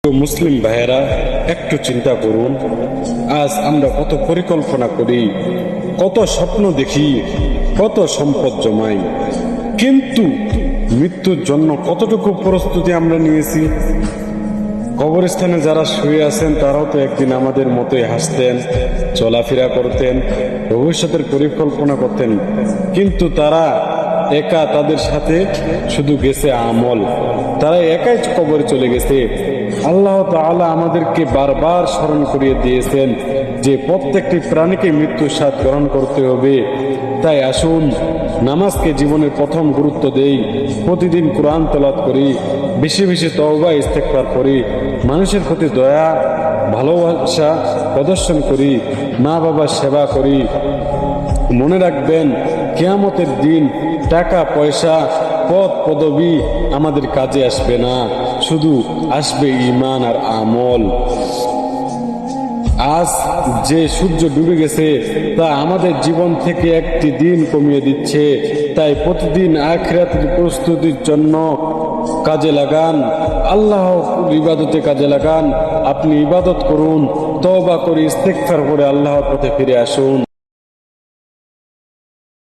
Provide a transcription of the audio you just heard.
তো মুসলিম ভাইয়েরা, একটু চিন্তা করুন, আজ আমরা কত পরিকল্পনা করি, কত স্বপ্ন দেখি, কত সম্পদ জমাই, কিন্তু মৃত্যুর জন্য কতটুকু প্রস্তুতি আমরা নিয়েছি। কবরস্থানে যারা শুয়ে আছেন তারাও তো একদিন আমাদের মতোই হাসতেন, চলাফেরা করতেন, ভবিষ্যতের পরিকল্পনা করতেন, কিন্তু তারা একা, তাদের সাথে শুধু গেছে আমল, তারা একাই কবরে চলে গেছে। আল্লাহ তাআলা আমাদেরকে বারবার স্মরণ করিয়ে দিয়েছেন যে প্রত্যেকটি প্রাণীকে মৃত্যুর স্বাদ গ্রহণ করতে হবে। তাই আসুন নামাজকে জীবনের প্রথম গুরুত্ব দেই, প্রতিদিন কোরআন তেলাওয়াত করি, বেশি বেশি তওবা ইস্তেগফার করি, মানুষের প্রতি দয়া ভালোবাসা প্রদর্শন করি, মা বাবার সেবা করি। মনে রাখবেন, কিয়ামতের দিন টাকা পয়সা পদ পদবি আমাদের কাজে আসবে না, শুধু আসবে ঈমান আর আমল। আজ যে সূর্য ডুবে গেছে তা আমাদের জীবন থেকে একটি দিন কমিয়ে দিচ্ছে। তাই প্রতিদিন আখিরাতের প্রস্তুতির জন্য কাজে লাগান, আল্লাহ ইবাদতে কাজে লাগান। আপনি ইবাদত করুন, তওবা করে ইস্তেগফার করে আল্লাহর পথে ফিরে আসুন।